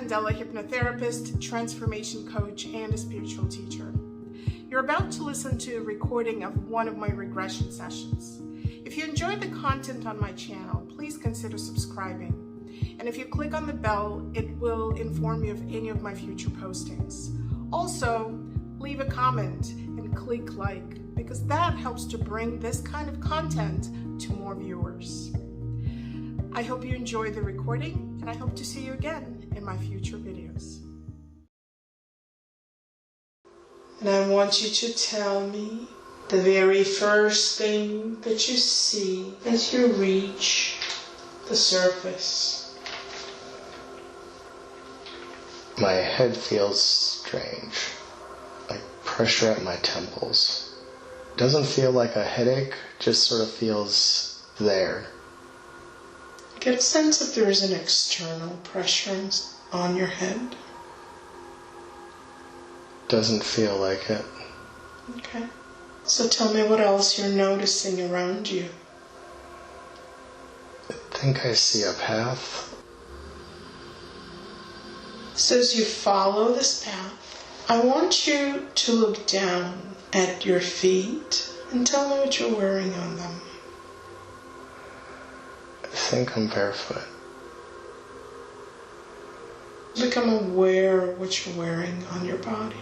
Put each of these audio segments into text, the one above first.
Candela, hypnotherapist, transformation coach, and a spiritual teacher. You're about to listen to a recording of one of my regression sessions. If you enjoyed the content on my channel, please consider subscribing. And if you click on the bell, it will inform you of any of my future postings. Also, leave a comment and click like, because that helps to bring this kind of content to more viewers. I hope you enjoy the recording, and I hope to see you again in my future videos. And I want you to tell me the very first thing that you see as you reach the surface. My head feels strange, like pressure at my temples. Doesn't feel like a headache, just sort of feels there. Get a sense if there is an external pressure on your head. Doesn't feel like it. Okay. So tell me what else you're noticing around you. I think I see a path. So as you follow this path, I want you to look down at your feet and tell me what you're wearing on them. I think I'm barefoot. Become aware of what you're wearing on your body.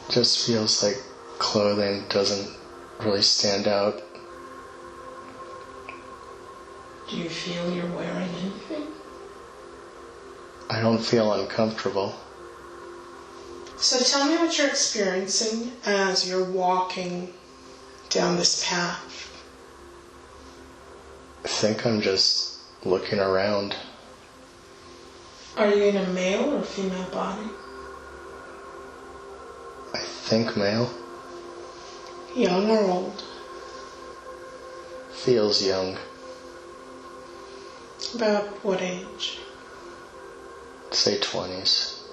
Just feels like clothing doesn't really stand out. Do you feel you're wearing anything? I don't feel uncomfortable. So tell me what you're experiencing as you're walking down this path. I think I'm just looking around. Are you in a male or female body? I think male. Young or old? Feels young. About what age? Say 20s.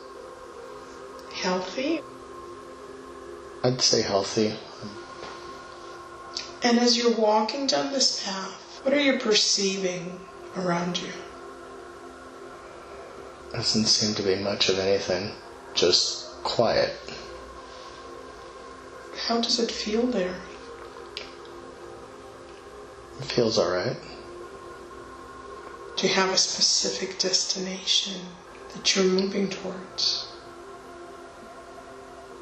Healthy? I'd say healthy. And as you're walking down this path, what are you perceiving around you? Doesn't seem to be much of anything. Just quiet. How does it feel there? It feels alright. Do you have a specific destination that you're moving towards?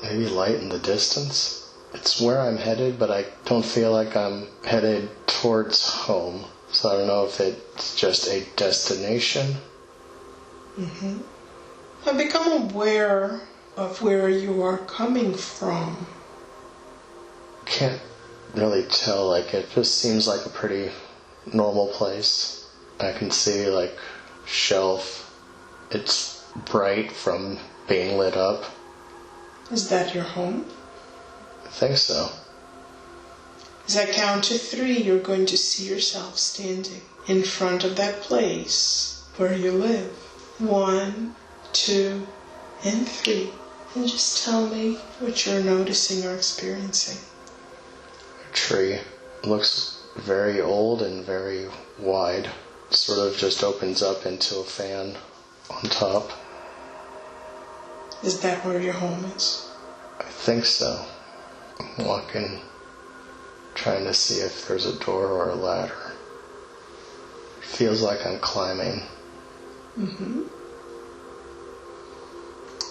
Maybe light in the distance. It's where I'm headed, but I don't feel like I'm headed towards home. So I don't know if it's just a destination. Now become aware of where you are coming from. Can't really tell, like it just seems like a pretty normal place. I can see like shelf. It's bright from being lit up. Is that your home? I think so. As I count to 3, you're going to see yourself standing in front of that place where you live. 1, 2, and 3. And just tell me what you're noticing or experiencing. A tree. Looks very old and very wide. Sort of just opens up into a fan on top. Is that where your home is? I think so. I'm walking, trying to see if there's a door or a ladder. Feels like I'm climbing. And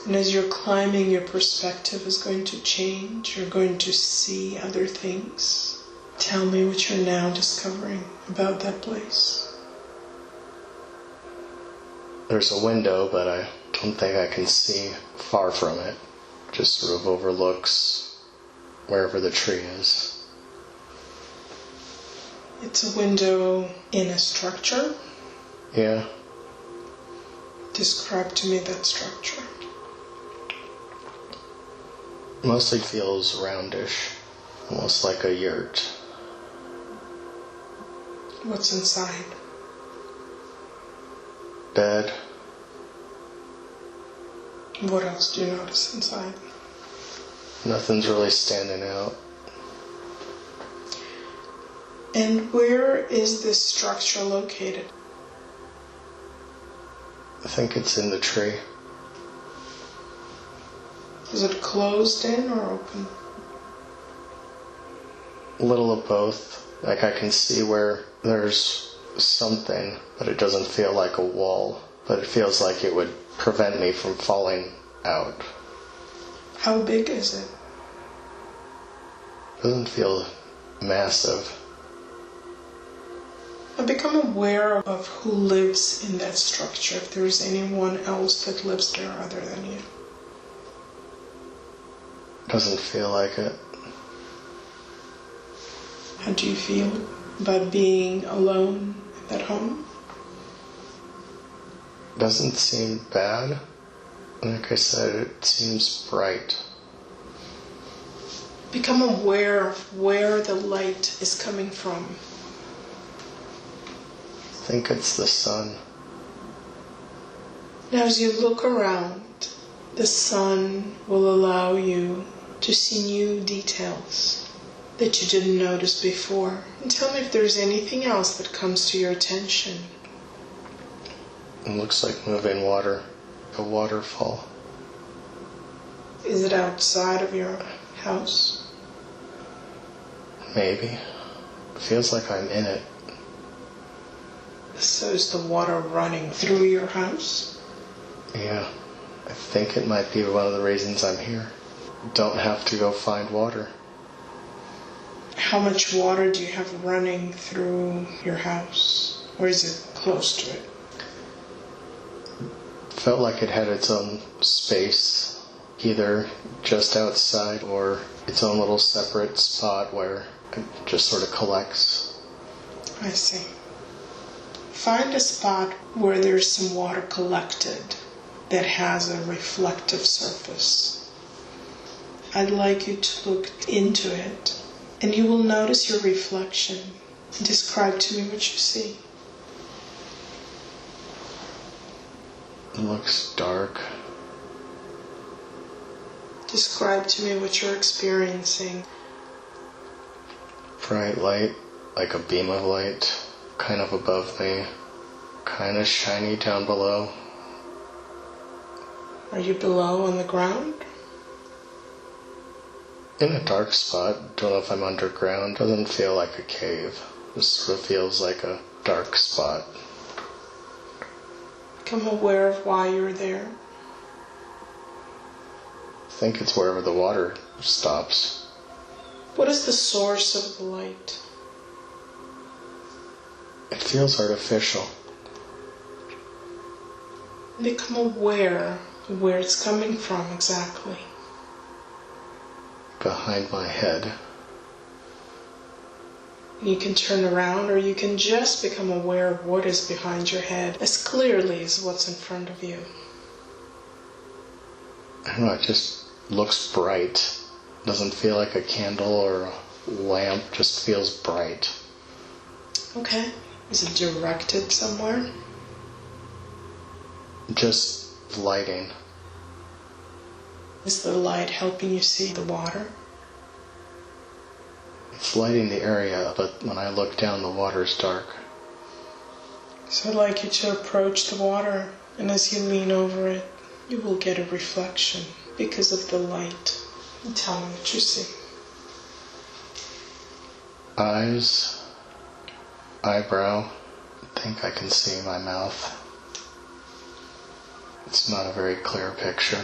as you're climbing, your perspective is going to change. You're going to see other things. Tell me what you're now discovering about that place. There's a window, but I don't think I can see far from it. Just sort of overlooks wherever the tree is. It's a window in a structure. Yeah. Describe to me that structure. Mostly feels roundish, almost like a yurt. What's inside? Bed. What else do you notice inside? Nothing's really standing out. And where is this structure located? I think it's in the tree. Is it closed in or open? A little of both. Like I can see where there's something, but it doesn't feel like a wall. But it feels like it would prevent me from falling out. How big is it? It doesn't feel massive. I become aware of who lives in that structure, if there is anyone else that lives there other than you. Doesn't feel like it. How do you feel about being alone at home? Doesn't seem bad. Like I said, it seems bright. Become aware of where the light is coming from. I think it's the sun. Now as you look around, the sun will allow you to see new details that you didn't notice before. And tell me if there's anything else that comes to your attention. It looks like moving water. A waterfall. Is it outside of your house? Maybe. It feels like I'm in it. So is the water running through your house? Yeah. I think it might be one of the reasons I'm here. Don't have to go find water. How much water do you have running through your house? Or is it close to it? Felt like it had its own space, either just outside or its own little separate spot where it just sort of collects. I see. Find a spot where there's some water collected that has a reflective surface. I'd like you to look into it, and you will notice your reflection. Describe to me what you see. It looks dark. Describe to me what you're experiencing. Bright light, like a beam of light, kind of above me, kind of shiny down below. Are you below on the ground? In a dark spot. Don't know if I'm underground. Doesn't feel like a cave. Just sort of feels like a dark spot. Become aware of why you're there. I think it's wherever the water stops. What is the source of the light? It feels artificial. Become aware of where it's coming from exactly. Behind my head. You can turn around, or you can just become aware of what is behind your head as clearly as what's in front of you. I don't know, it just looks bright. Doesn't feel like a candle or a lamp, just feels bright. Okay. Is it directed somewhere? Just lighting. Is the light helping you see the water? It's lighting the area, but when I look down, the water's dark. So I'd like you to approach the water, and as you lean over it, you will get a reflection because of the light. And tell me what you see. Eyes, eyebrow. I think I can see my mouth. It's not a very clear picture.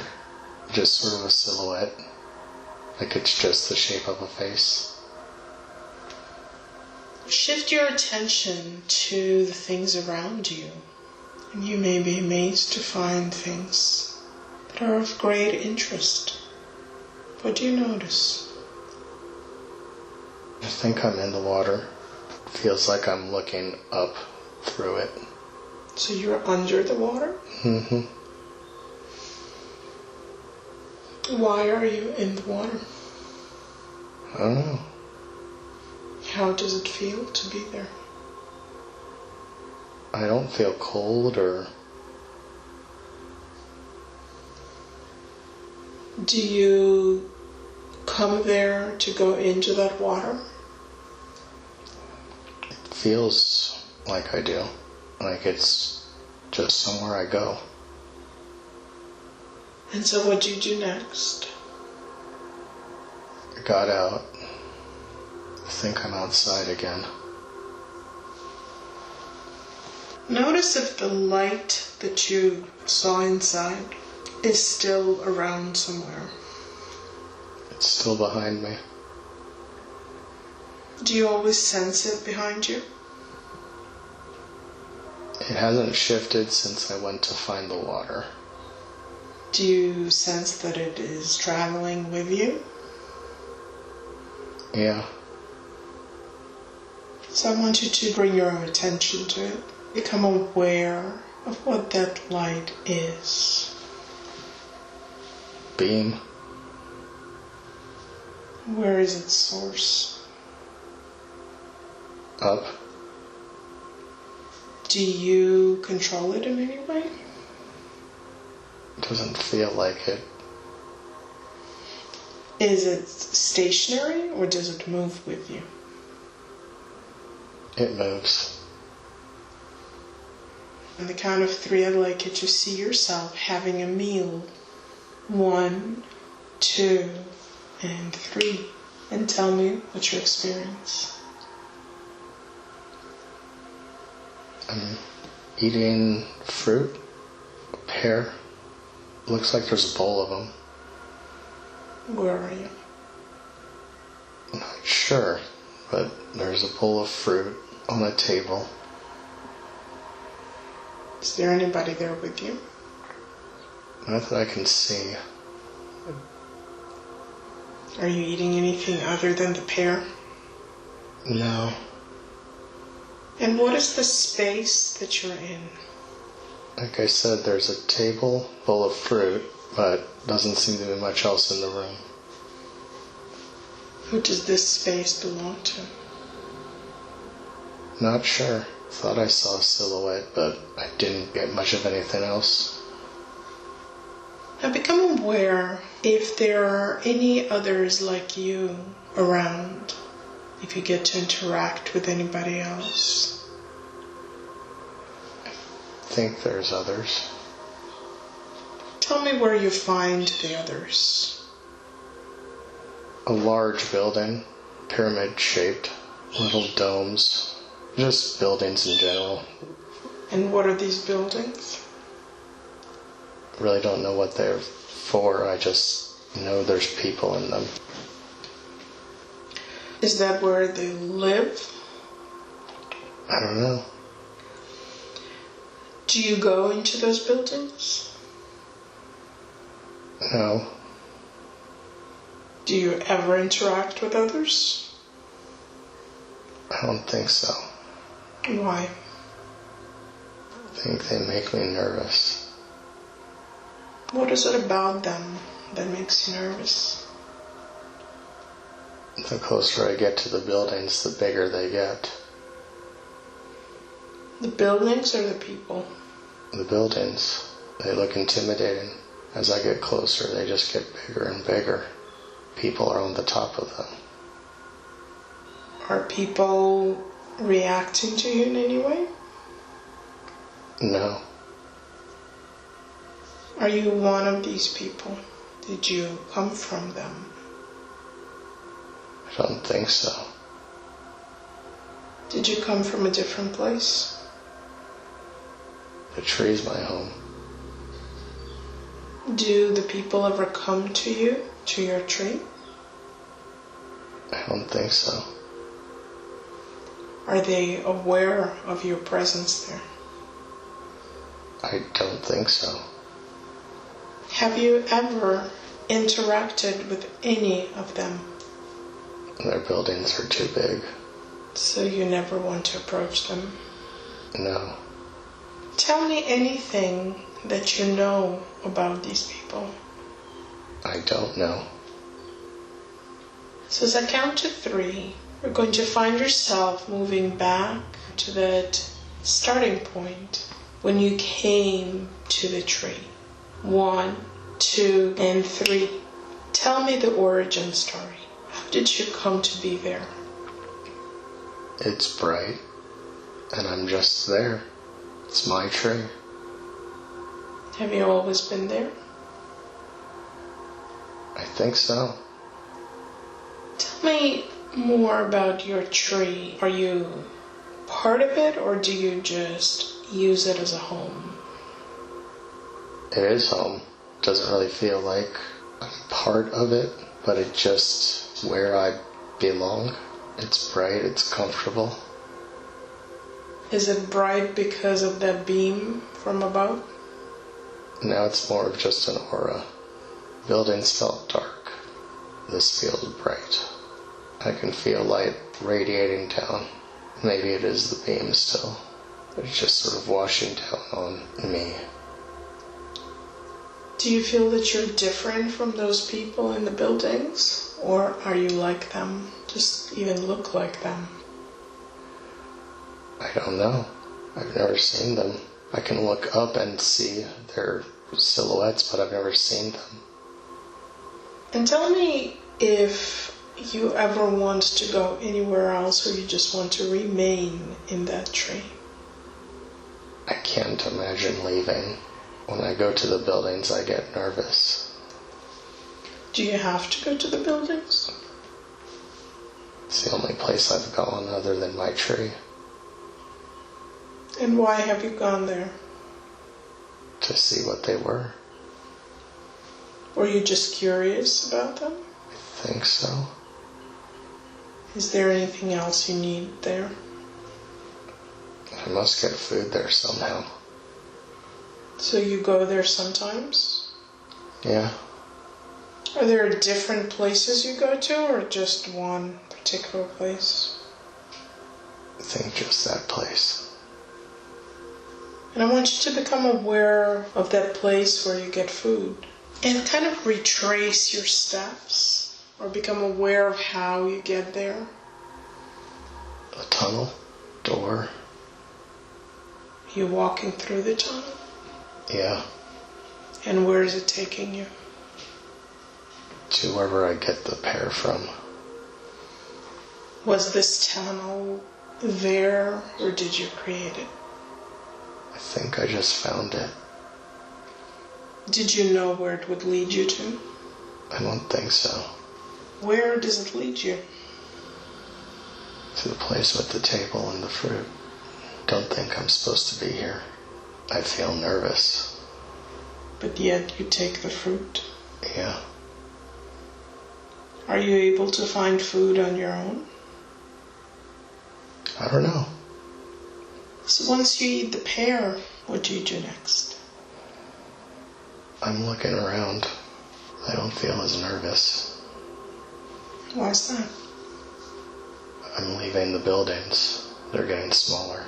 Just sort of a silhouette. Like it's just the shape of a face. Shift your attention to the things around you, and you may be amazed to find things that are of great interest. What do you notice? I think I'm in the water. It feels like I'm looking up through it. So you're under the water? Mm-hmm. Why are you in the water? I don't know. How does it feel to be there? I don't feel cold or... Do you come there to go into that water? It feels like I do. Like it's just somewhere I go. And so what did you do next? I got out. I think I'm outside again. Notice if the light that you saw inside is still around somewhere. It's still behind me. Do you always sense it behind you? It hasn't shifted since I went to find the water. Do you sense that it is traveling with you? Yeah. So I want you to bring your attention to it. Become aware of what that light is. Beam. Where is its source? Up. Do you control it in any way? It doesn't feel like it. Is it stationary or does it move with you? It moves. On the count of 3, I'd like you to see yourself having a meal. 1, 2, and 3. And tell me what you experience. I'm eating fruit, a pear. Looks like there's a bowl of them. Where are you? I'm not sure, but there's a bowl of fruit on a table. Is there anybody there with you? Not that I can see. Are you eating anything other than the pear? No. And what is the space that you're in? Like I said, there's a table, bowl of fruit, but doesn't seem to be much else in the room. Who does this space belong to? Not sure. Thought I saw a silhouette, but I didn't get much of anything else. Now become aware if there are any others like you around, if you get to interact with anybody else. I think there's others. Tell me where you find the others. A large building, pyramid-shaped, little domes, just buildings in general. And what are these buildings? Really don't know what they're for, I just know there's people in them. Is that where they live? I don't know. Do you go into those buildings? No. Do you ever interact with others? I don't think so. Why? I think they make me nervous. What is it about them that makes you nervous? The closer I get to the buildings, the bigger they get. The buildings or the people? The buildings, they look intimidating. As I get closer, they just get bigger and bigger. People are on the top of them. Are people reacting to you in any way? No. Are you one of these people? Did you come from them? I don't think so. Did you come from a different place? The tree's my home. Do the people ever come to you, to your tree? I don't think so. Are they aware of your presence there? I don't think so. Have you ever interacted with any of them? Their buildings are too big. So you never want to approach them? No. Tell me anything that you know about these people. I don't know. So as I count to 3, you're going to find yourself moving back to that starting point when you came to the tree. 1, 2, and 3. Tell me the origin story. How did you come to be there? It's bright, and I'm just there. It's my tree. Have you always been there? I think so. Tell me more about your tree. Are you part of it, or do you just use it as a home? It is home. Doesn't really feel like I'm part of it, but it's just where I belong. It's bright, it's comfortable. Is it bright because of that beam from above? Now it's more of just an aura. Buildings felt dark. This feels bright. I can feel light radiating down. Maybe it is the beam still. It's just sort of washing down on me. Do you feel that you're different from those people in the buildings? Or are you like them? Just even look like them? I don't know. I've never seen them. I can look up and see their silhouettes, but I've never seen them. And tell me if you ever want to go anywhere else, or you just want to remain in that tree. I can't imagine leaving. When I go to the buildings, I get nervous. Do you have to go to the buildings? It's the only place I've gone other than my tree. And why have you gone there? To see what they were. Were you just curious about them? I think so. Is there anything else you need there? I must get food there somehow. So you go there sometimes? Yeah. Are there different places you go to, or just one particular place? I think just that place. And I want you to become aware of that place where you get food. And kind of retrace your steps, or become aware of how you get there. A tunnel, door. You walking through the tunnel? Yeah. And where is it taking you? To wherever I get the pear from. Was this tunnel there, or did you create it? I think I just found it. Did you know where it would lead you to? I don't think so. Where does it lead you? To the place with the table and the fruit. Don't think I'm supposed to be here. I feel nervous. But yet you take the fruit. Yeah. Are you able to find food on your own? I don't know. So once you eat the pear, what do you do next? I'm looking around. I don't feel as nervous. Why is that? I'm leaving the buildings. They're getting smaller.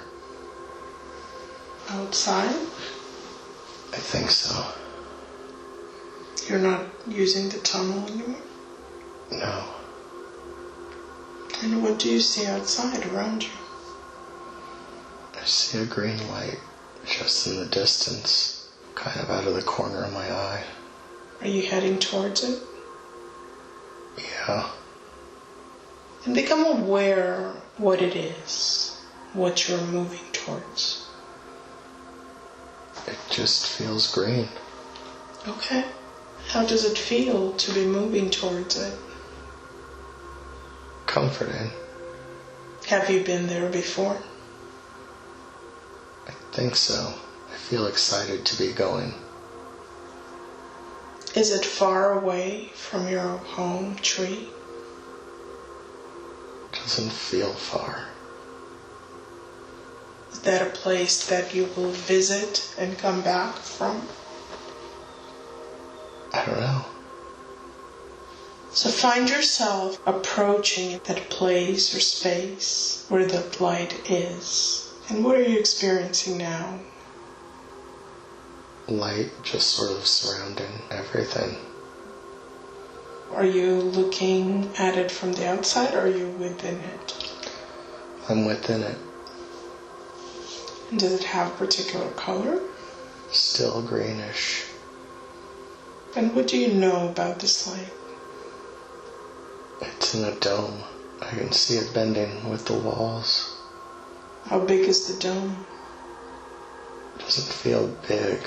Outside? I think so. You're not using the tunnel anymore? No. And what do you see outside around you? I see a green light just in the distance, kind of out of the corner of my eye. Are you heading towards it? Yeah. And become aware what it is, what you're moving towards. It just feels green. Okay. How does it feel to be moving towards it? Comforting. Have you been there before? I think so. I feel excited to be going. Is it far away from your home tree? Doesn't feel far. Is that a place that you will visit and come back from? I don't know. So find yourself approaching that place or space where that light is. And what are you experiencing now? Light just sort of surrounding everything. Are you looking at it from the outside, or are you within it? I'm within it. And does it have a particular color? Still greenish. And what do you know about this light? It's in a dome. I can see it bending with the walls. How big is the dome? It doesn't feel big,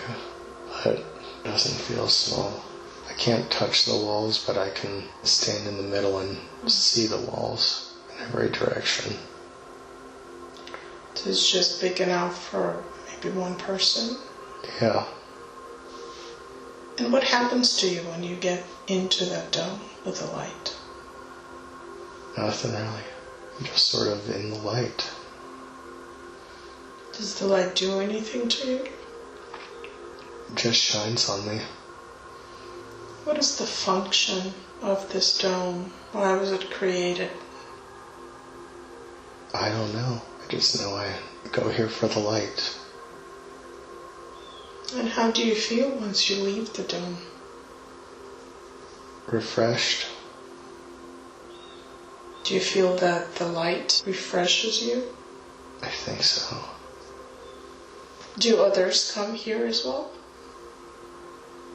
but it doesn't feel small. I can't touch the walls, but I can stand in the middle and see the walls in every direction. So it's just big enough for maybe one person? Yeah. And what happens to you when you get into that dome with the light? Nothing really. I'm just sort of in the light. Does the light do anything to you? It just shines on me. What is the function of this dome? Why was it created? I don't know. I just know I go here for the light. And how do you feel once you leave the dome? Refreshed. Do you feel that the light refreshes you? I think so. Do others come here as well?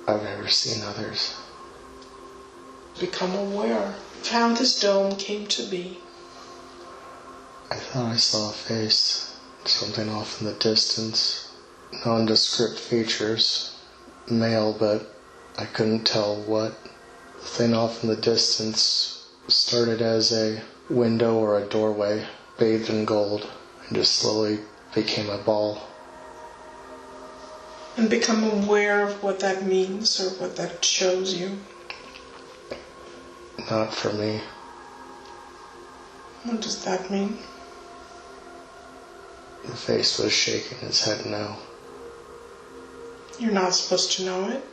I've never seen others. Become aware of how this dome came to be. I thought I saw a face, something off in the distance. Nondescript features, male, but I couldn't tell what. The thing off in the distance started as a window or a doorway, bathed in gold, and just slowly became a ball. And become aware of what that means or what that shows you. Not for me. What does that mean? The face was shaking its head no. You're not supposed to know it?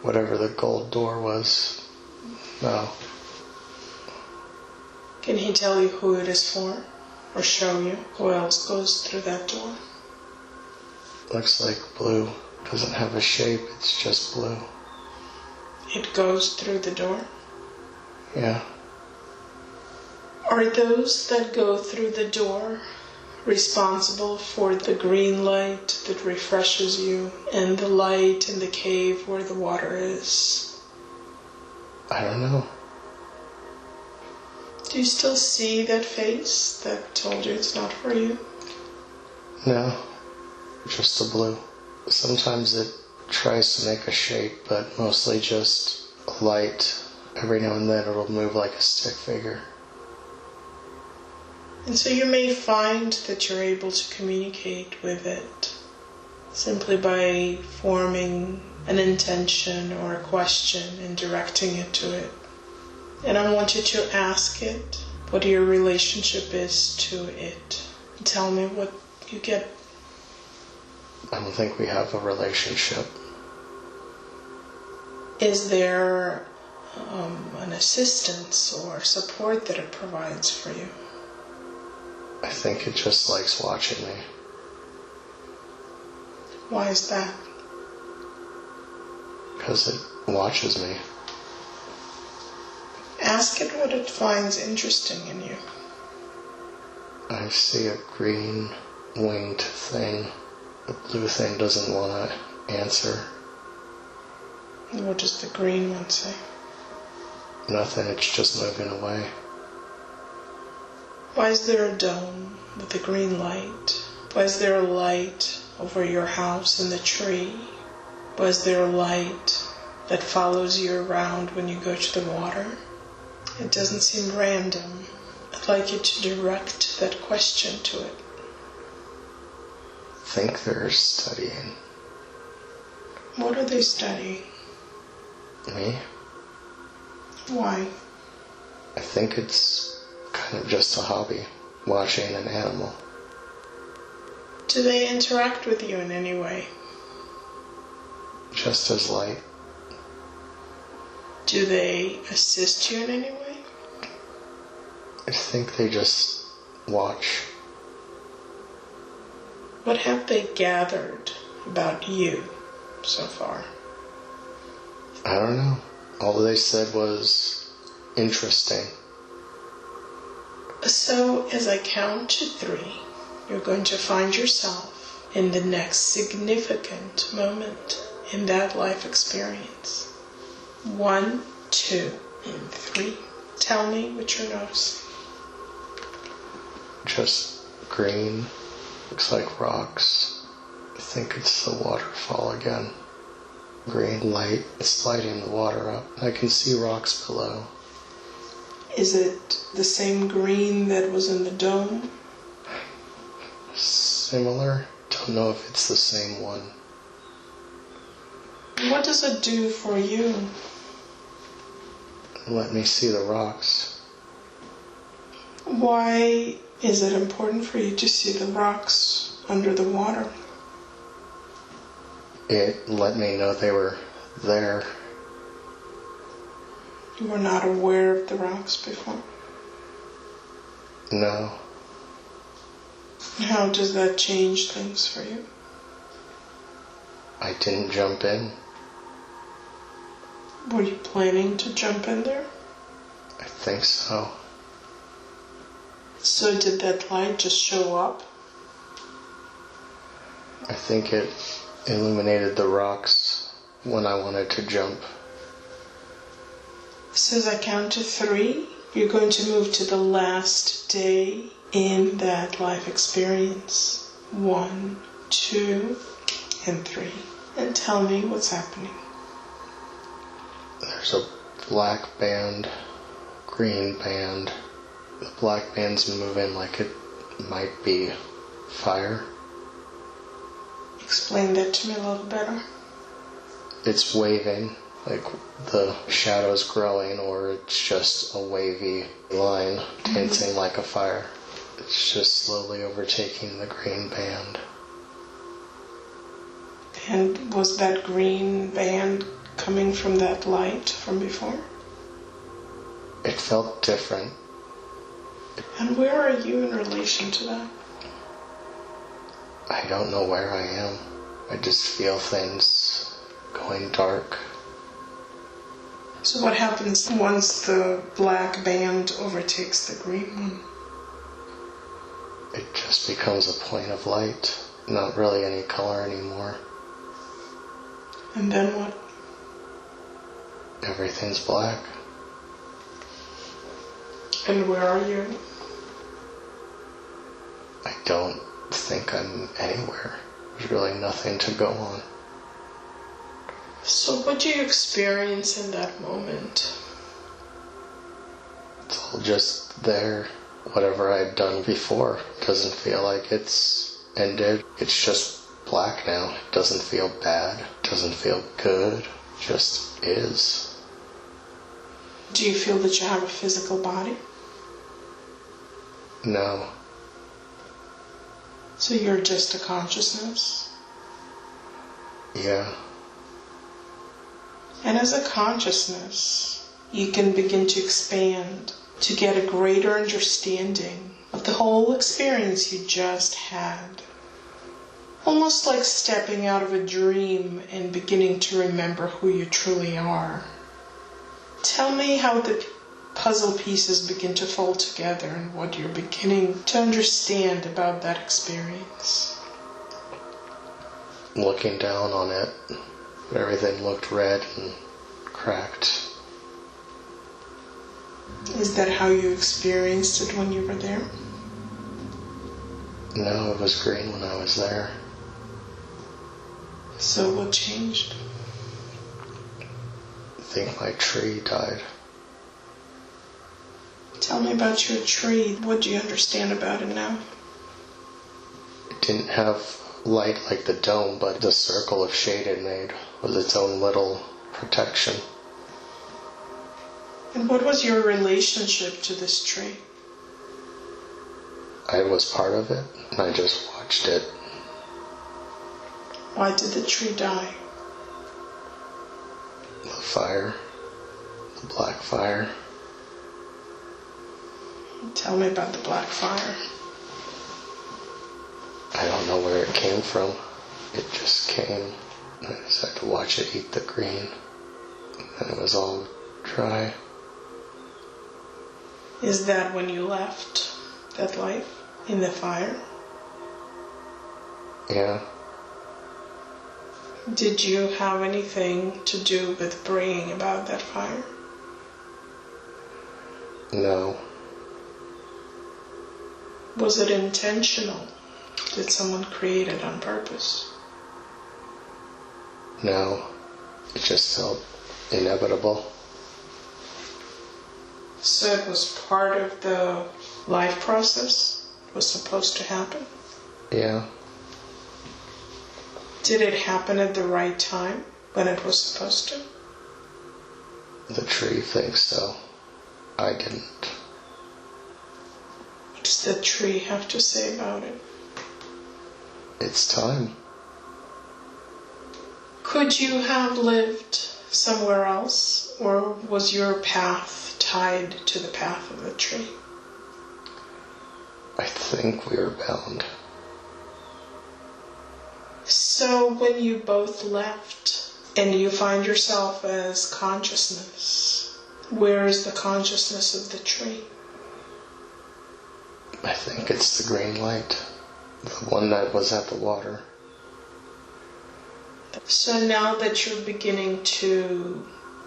Whatever the gold door was, no. Can he tell you who it is for? Or show you who else goes through that door? Looks like blue. Doesn't have a shape, it's just blue. It goes through the door? Yeah. Are those that go through the door responsible for the green light that refreshes you and the light in the cave where the water is? I don't know. Do you still see that face that told you it's not for you? No. Just the blue. Sometimes it tries to make a shape, but mostly just a light. Every now and then it'll move like a stick figure. And so you may find that you're able to communicate with it simply by forming an intention or a question and directing it to it. And I want you to ask it what your relationship is to it. Tell me what you get. I don't think we have a relationship. Is there an assistance or support that it provides for you? I think it just likes watching me. Why is that? Because it watches me. Ask it what it finds interesting in you. I see a green winged thing. The blue thing doesn't want to answer. What does the green one say? Nothing, it's just moving away. Why is there a dome with a green light? Why is there a light over your house and the tree? Why is there a light that follows you around when you go to the water? It doesn't seem random. I'd like you to direct that question to it. I think they're studying. What are they studying? Me? Why? I think it's kind of just a hobby, watching an animal. Do they interact with you in any way? Just as light. Do they assist you in any way? I think they just watch. What have they gathered about you so far? I don't know. All they said was interesting. So as I count to 3, you're going to find yourself in the next significant moment in that life experience. 1, 2, and 3. Tell me what you're noticing. Just green. Looks like rocks. I think it's the waterfall again. Green light, it's lighting the water up. I can see rocks below. Is it the same green that was in the dome? Similar. Don't know if it's the same one. What does it do for you? Let me see the rocks. Why is it important for you to see the rocks under the water? It let me know they were there. You were not aware of the rocks before? No. How does that change things for you? I didn't jump in. Were you planning to jump in there? I think so. So did that light just show up? I think it illuminated the rocks when I wanted to jump. So as I count to 3, you're going to move to the last day in that life experience. 1, 2, and 3. And tell me what's happening. There's a black band, green band. The black band's moving like it might be fire. Explain that to me a little better. It's waving, like the shadow's growing, or it's just a wavy line dancing like a fire. It's just slowly overtaking the green band. And was that green band coming from that light from before? It felt different. And where are you in relation to that? I don't know where I am. I just feel things going dark. So what happens once the black band overtakes the green one? It just becomes a point of light. Not really any color anymore. And then what? Everything's black. And where are you? I don't think I'm anywhere. There's really nothing to go on. So what do you experience in that moment? It's all just there. Whatever I'd done before doesn't feel like it's ended. It's just black now. It doesn't feel bad. It doesn't feel good. It just is. Do you feel that you have a physical body? No. So you're just a consciousness? Yeah. And as a consciousness, you can begin to expand to get a greater understanding of the whole experience you just had. Almost like stepping out of a dream and beginning to remember who you truly are. Tell me how the puzzle pieces begin to fall together and what you're beginning to understand about that experience. Looking down on it, everything looked red and cracked. Is that how you experienced it when you were there? No, it was green when I was there. So what changed? I think my tree died. Tell me about your tree. What do you understand about it now? It didn't have light like the dome, but the circle of shade it made was its own little protection. And what was your relationship to this tree? I was part of it, and I just watched it. Why did the tree die? The fire. The black fire. Tell me about the black fire. I don't know where it came from. It just came. I just had to watch it eat the green. And it was all dry. Is that when you left that life in the fire? Yeah. Did you have anything to do with bringing about that fire? No. Was it intentional? Did someone create it on purpose? No. It just felt inevitable. So it was part of the life process? It was supposed to happen? Yeah. Did it happen at the right time when it was supposed to? The tree thinks so. I didn't. What does the tree have to say about it? It's time. Could you have lived somewhere else, or was your path tied to the path of the tree? I think we were bound. So when you both left and you find yourself as consciousness, where is the consciousness of the tree? I think it's the green light. The one that was at the water. So now that you're beginning to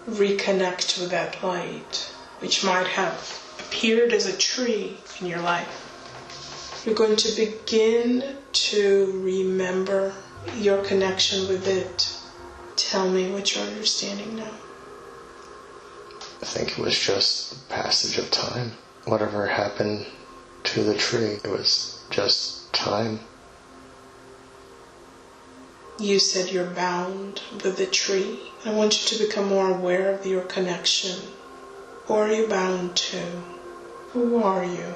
reconnect with that light, which might have appeared as a tree in your life, you're going to begin to remember your connection with it. Tell me what you're understanding now. I think it was just the passage of time. Whatever happened to the tree, it was just time. You said you're bound with the tree. I want you to become more aware of your connection. Who are you bound to? Who are you?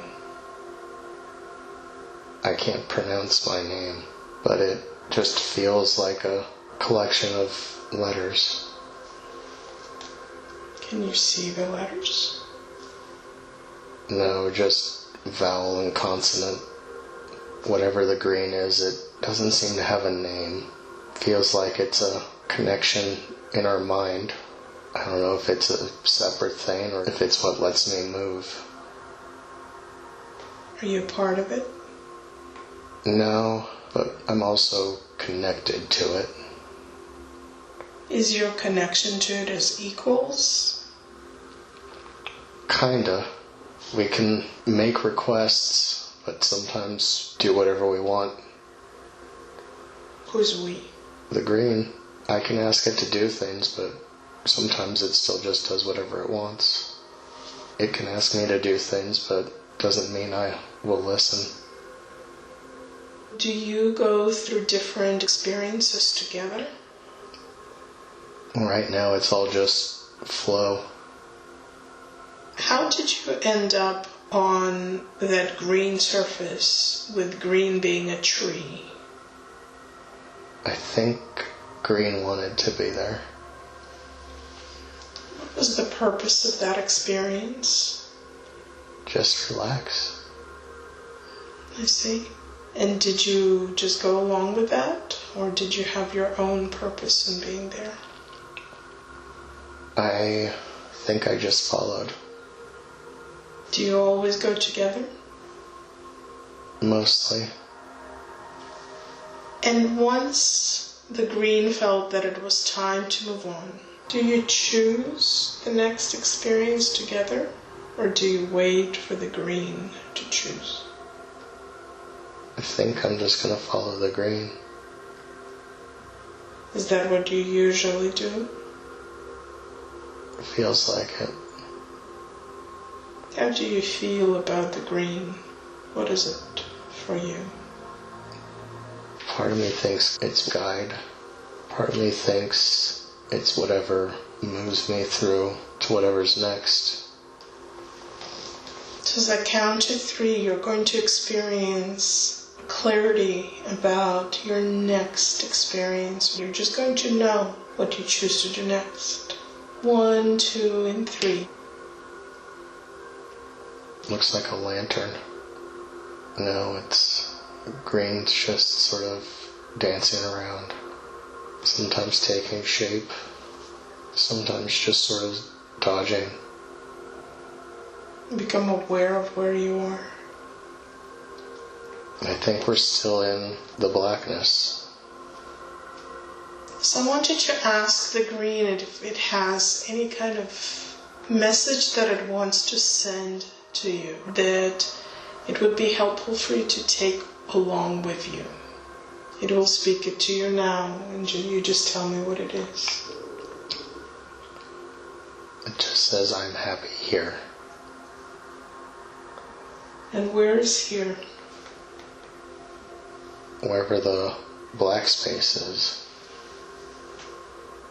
I can't pronounce my name, but it just feels like a collection of letters. Can you see the letters? No, just vowel and consonant. Whatever the green is, it doesn't seem to have a name. Feels like it's a connection in our mind. I don't know if it's a separate thing or if it's what lets me move. Are you a part of it? No, but I'm also connected to it. Is your connection to it as equals? Kinda. We can make requests, but sometimes do whatever we want. Who's we? The green. I can ask it to do things, but sometimes it still just does whatever it wants. It can ask me to do things, but doesn't mean I will listen. Do you go through different experiences together? Right now it's all just flow. How did you end up on that green surface, with green being a tree? I think green wanted to be there. What was the purpose of that experience? Just relax. I see. And did you just go along with that? Or did you have your own purpose in being there? I think I just followed. Do you always go together? Mostly. And once the green felt that it was time to move on, do you choose the next experience together? Or do you wait for the green to choose? I think I'm just going to follow the green. Is that what you usually do? It feels like it. How do you feel about the green? What is it for you? Part of me thinks it's guide. Part of me thinks it's whatever moves me through to whatever's next. So as I count to 3, you're going to experience clarity about your next experience. You're just going to know what you choose to do next. 1, 2, and 3. Looks like a lantern. No, it's green's just sort of dancing around. Sometimes taking shape. Sometimes just sort of dodging. Become aware of where you are. I think we're still in the blackness. So I wanted to ask the green if it has any kind of message that it wants to send to you, that it would be helpful for you to take along with you. It will speak it to you now, and you just tell me what it is. It just says, I'm happy here. And where is here? Wherever the black space is.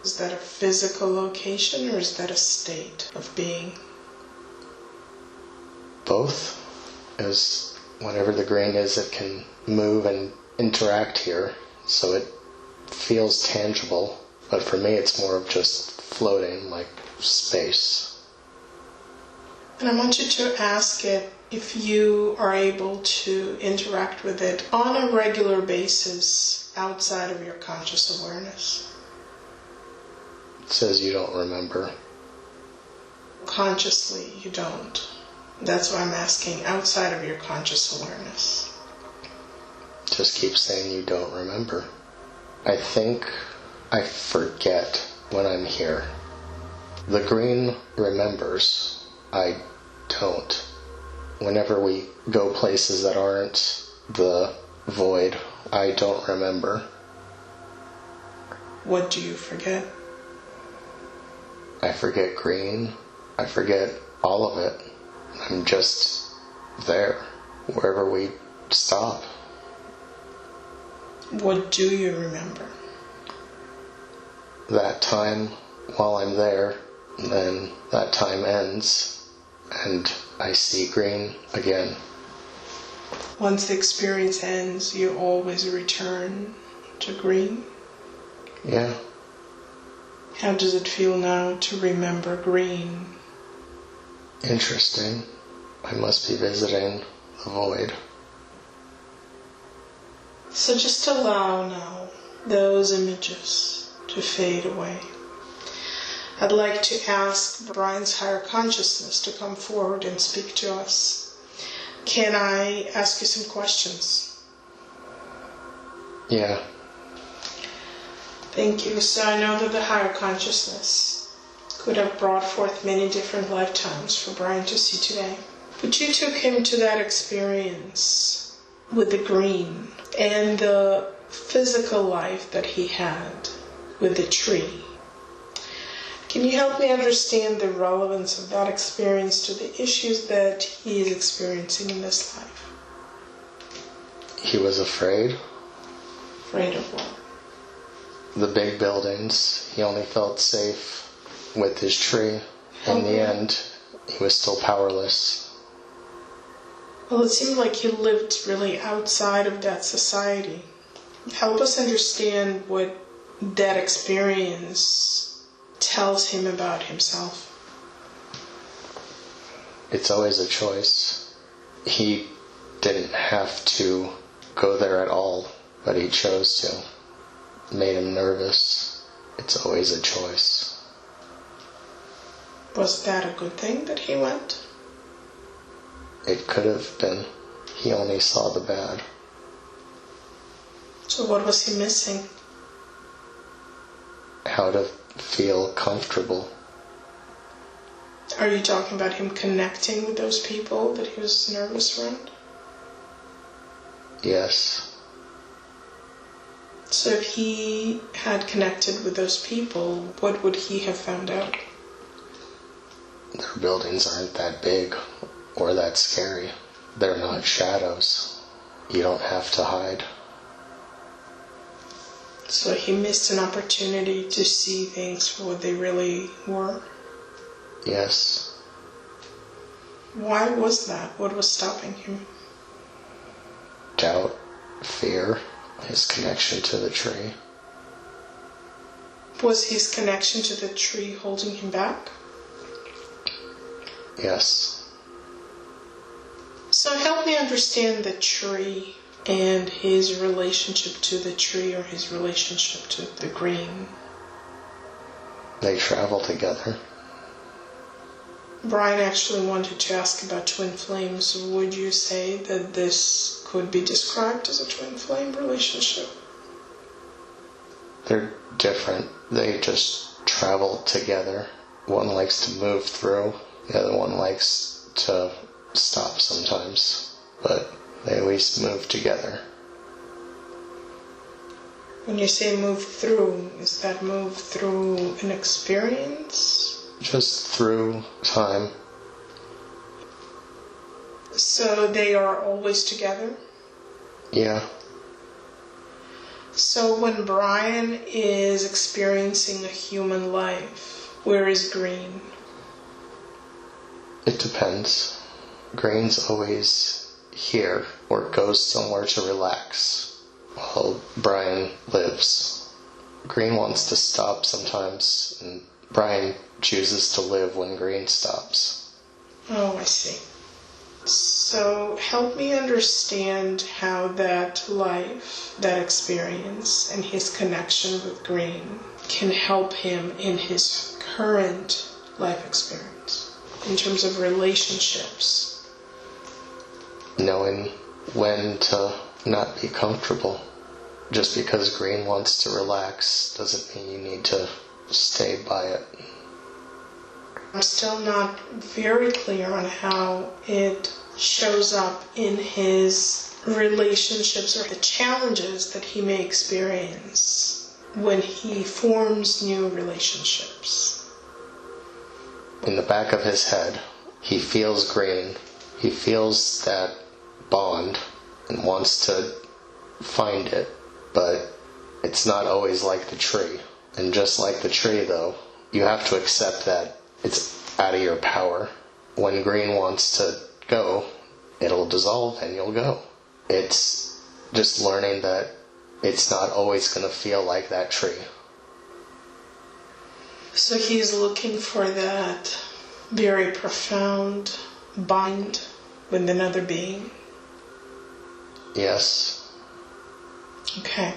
Is that a physical location, or is that a state of being? Both. As whatever the green is, it can move and interact here, so it feels tangible. But for me, it's more of just floating, like space. And I want you to ask it if you are able to interact with it on a regular basis outside of your conscious awareness. It says you don't remember. Consciously, you don't. That's why I'm asking outside of your conscious awareness. Just keep saying you don't remember. I think I forget when I'm here. The green remembers. I don't. Whenever we go places that aren't the void, I don't remember. What do you forget? I forget green. I forget all of it. I'm just there, wherever we stop. What do you remember? That time while I'm there, and then that time ends, and I see green again. Once the experience ends, you always return to green? Yeah. How does it feel now to remember green? Interesting. I must be visiting the void. So just allow now those images to fade away. I'd like to ask Brian's higher consciousness to come forward and speak to us. Can I ask you some questions? Yeah. Thank you. So I know that the higher consciousness could have brought forth many different lifetimes for Brian to see today. But you took him to that experience with the green and the physical life that he had with the tree. Can you help me understand the relevance of that experience to the issues that he is experiencing in this life? He was afraid. Afraid of what? The big buildings. He only felt safe with his tree. In the end, he was still powerless. Well, it seemed like he lived really outside of that society. Help us understand what that experience tells him about himself. It's always a choice. He didn't have to go there at all, but he chose to. It made him nervous. It's always a choice. Was that a good thing that he went? It could have been. He only saw the bad. So what was he missing? How to feel comfortable. Are you talking about him connecting with those people that he was nervous around? Yes. So if he had connected with those people, what would he have found out? Their buildings aren't that big or that scary. They're not shadows. You don't have to hide. So he missed an opportunity to see things for what they really were? Yes. Why was that? What was stopping him? Doubt, fear, his connection to the tree. Was his connection to the tree holding him back? Yes. So help me understand the tree and his relationship to the tree, or his relationship to the green. They travel together. Brian actually wanted to ask about twin flames. Would you say that this could be described as a twin flame relationship? They're different. They just travel together. One likes to move through. The other one likes to stop sometimes. But they always move together. When you say move through, is that move through an experience? Just through time. So they are always together? Yeah. So when Brian is experiencing a human life, where is Green? It depends. Green's always here or goes somewhere to relax while Brian lives. Green wants to stop sometimes, and Brian chooses to live when Green stops. Oh, I see. So help me understand how that life, that experience, and his connection with Green can help him in his current life experience, in terms of relationships. Knowing when to not be comfortable. Just because Green wants to relax doesn't mean you need to stay by it. I'm still not very clear on how it shows up in his relationships or the challenges that he may experience when he forms new relationships. In the back of his head, he feels Green. He feels that bond and wants to find it, but it's not always like the tree. And just like the tree, though, you have to accept that it's out of your power. When Green wants to go, it'll dissolve and you'll go. It's just learning that it's not always going to feel like that tree. So he's looking for that very profound bond with another being. Yes. Okay.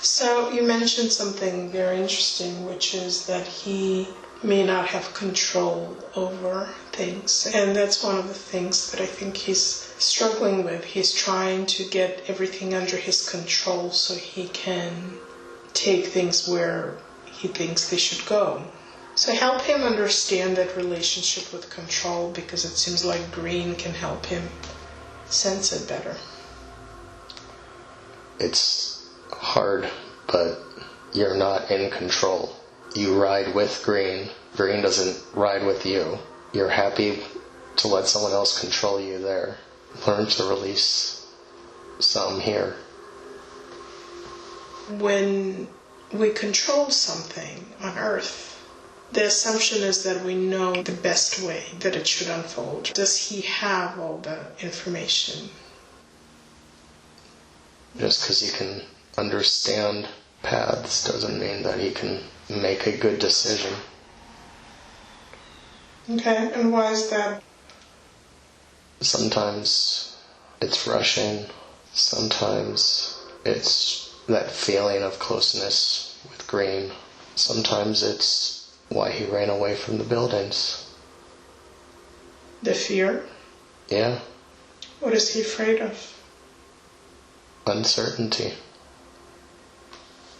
So you mentioned something very interesting, which is that he may not have control over things. And that's one of the things that I think he's struggling with. He's trying to get everything under his control so he can take things where he thinks they should go. So help him understand that relationship with control, because it seems like Green can help him sense it better. It's hard, but you're not in control. You ride with Green. Green doesn't ride with you. You're happy to let someone else control you there. Learn to release some here. When we control something on Earth, the assumption is that we know the best way that it should unfold. Does he have all the information? Just because he can understand paths doesn't mean that he can make a good decision. Okay, and why is that? Sometimes it's rushing. Sometimes it's that feeling of closeness with Green. Sometimes it's why he ran away from the buildings. The fear? Yeah. What is he afraid of? Uncertainty.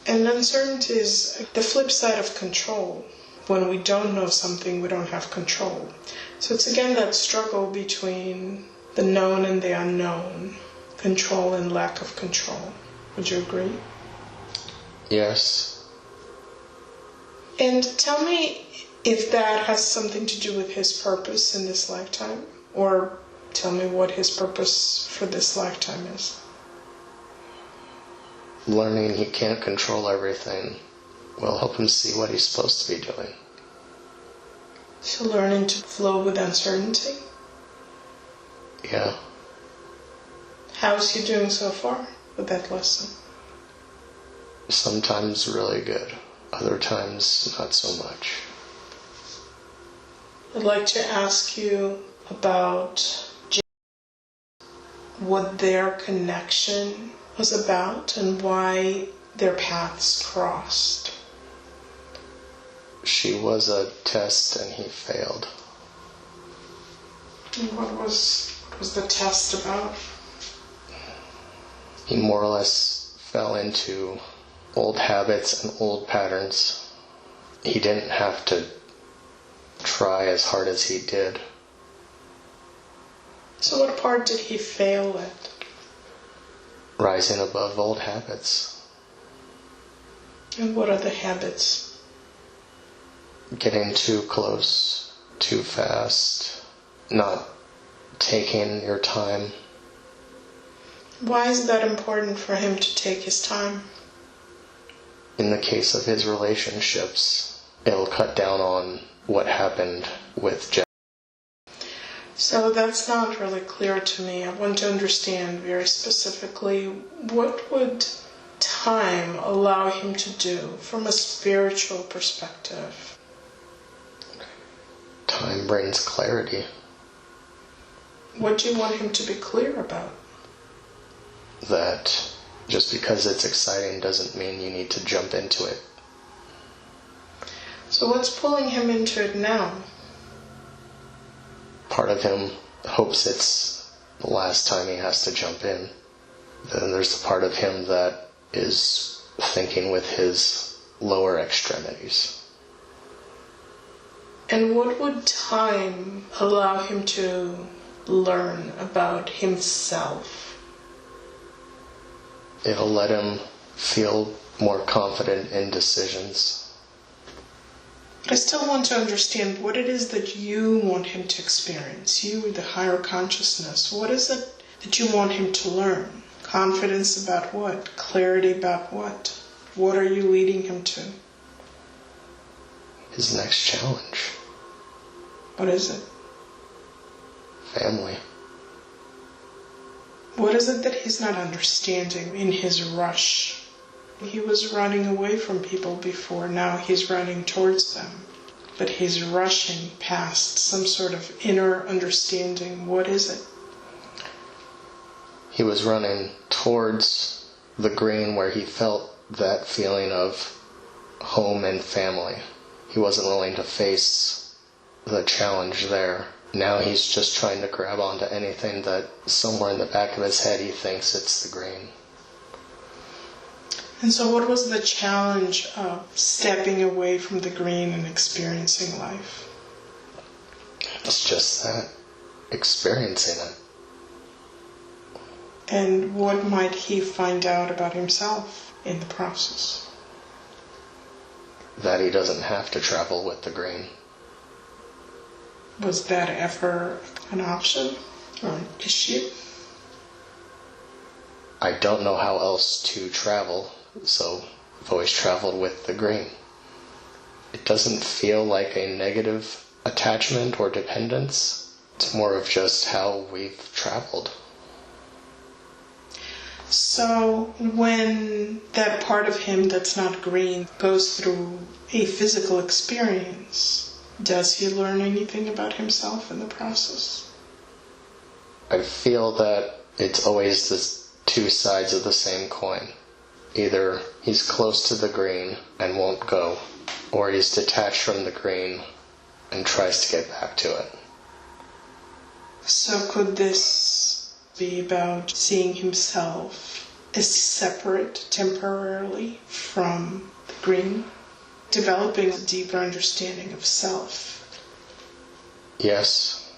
And uncertainty is the flip side of control. When we don't know something, we don't have control. So it's again that struggle between the known and the unknown, control and lack of control. Would you agree? Yes. And tell me if that has something to do with his purpose in this lifetime, or tell me what his purpose for this lifetime is. Learning he can't control everything will help him see what he's supposed to be doing. So learning to flow with uncertainty? Yeah. How's he doing so far with that lesson? Sometimes really good. Other times not so much. I'd like to ask you about what their connection was about and why their paths crossed. She was a test and he failed. And what was the test about? He more or less fell into old habits and old patterns. He didn't have to try as hard as he did. So what part did he fail at? Rising above old habits. And what are the habits? Getting too close, too fast, not taking your time. Why is that important for him to take his time? In the case of his relationships, it'll cut down on what happened with Jeff. So that's not really clear to me. I want to understand very specifically, what would time allow him to do from a spiritual perspective? Time brings clarity. What do you want him to be clear about? That just because it's exciting doesn't mean you need to jump into it. So what's pulling him into it now? Part of him hopes it's the last time he has to jump in. Then there's the part of him that is thinking with his lower extremities. And what would time allow him to learn about himself? It'll let him feel more confident in decisions. I still want to understand what it is that you want him to experience. You, the higher consciousness. What is it that you want him to learn? Confidence about what? Clarity about what? What are you leading him to? His next challenge. What is it? Family. What is it that he's not understanding in his rush? He was running away from people before, now he's running towards them. But he's rushing past some sort of inner understanding. What is it? He was running towards the green where he felt that feeling of home and family. He wasn't willing to face the challenge there. Now he's just trying to grab onto anything that somewhere in the back of his head he thinks it's the green. And so what was the challenge of stepping away from the green and experiencing life? It's just that, experiencing it. And what might he find out about himself in the process? That he doesn't have to travel with the green. Was that ever an option or an issue? I don't know how else to travel, so I've always traveled with the green. It doesn't feel like a negative attachment or dependence. It's more of just how we've traveled. So when that part of him that's not green goes through a physical experience, does he learn anything about himself in the process? I feel that it's always the two sides of the same coin. Either he's close to the green and won't go, or he's detached from the green and tries to get back to it. So could this be about seeing himself as separate temporarily from the green? Developing a deeper understanding of self. Yes.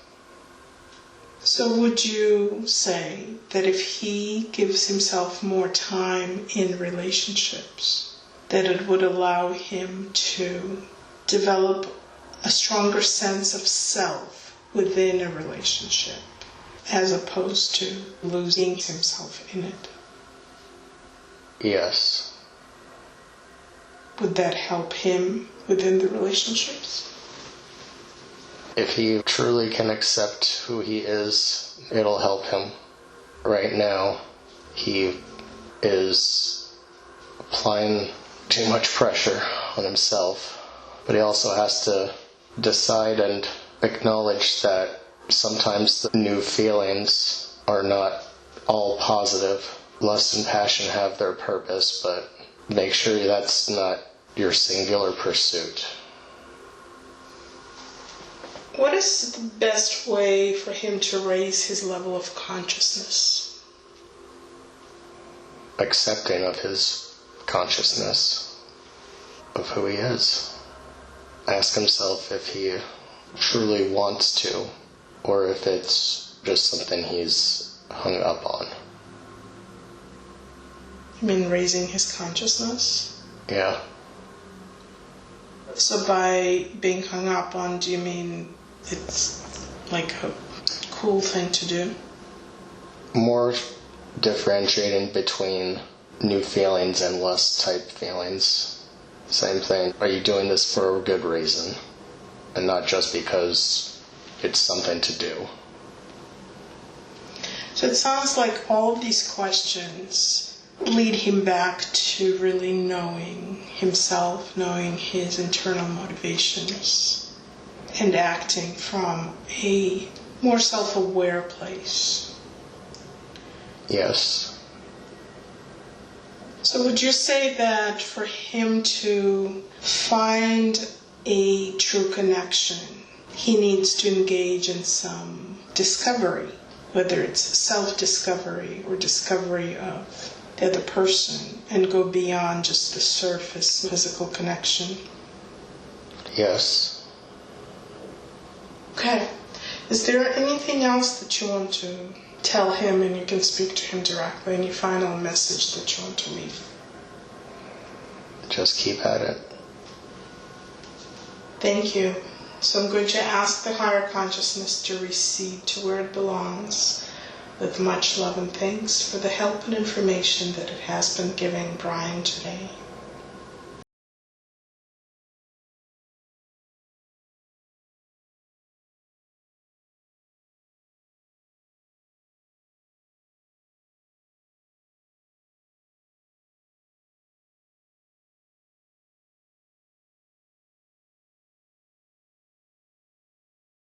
So would you say that if he gives himself more time in relationships, that it would allow him to develop a stronger sense of self within a relationship, as opposed to losing himself in it? Yes. Would that help him within the relationships? If he truly can accept who he is, it'll help him. Right now, he is applying too much pressure on himself, but he also has to decide and acknowledge that sometimes the new feelings are not all positive. Lust and passion have their purpose, but make sure that's not your singular pursuit. What is the best way for him to raise his level of consciousness? Accepting of his consciousness, of who he is. Ask himself if he truly wants to, or if it's just something he's hung up on. You mean raising his consciousness? Yeah. So by being hung up on, do you mean it's like a cool thing to do? More differentiating between new feelings and less type feelings. Same thing. Are you doing this for a good reason? And not just because it's something to do. So it sounds like all of these questions lead him back to really knowing himself, knowing his internal motivations, and acting from a more self-aware place. Yes. So would you say that for him to find a true connection, he needs to engage in some discovery, whether it's self-discovery or discovery of the other person, and go beyond just the surface physical connection? Yes. Okay. Is there anything else that you want to tell him, and you can speak to him directly? Any final message that you want to leave? Just keep at it. Thank you. So I'm going to ask the higher consciousness to recede to where it belongs, with much love and thanks for the help and information that it has been giving Brian today.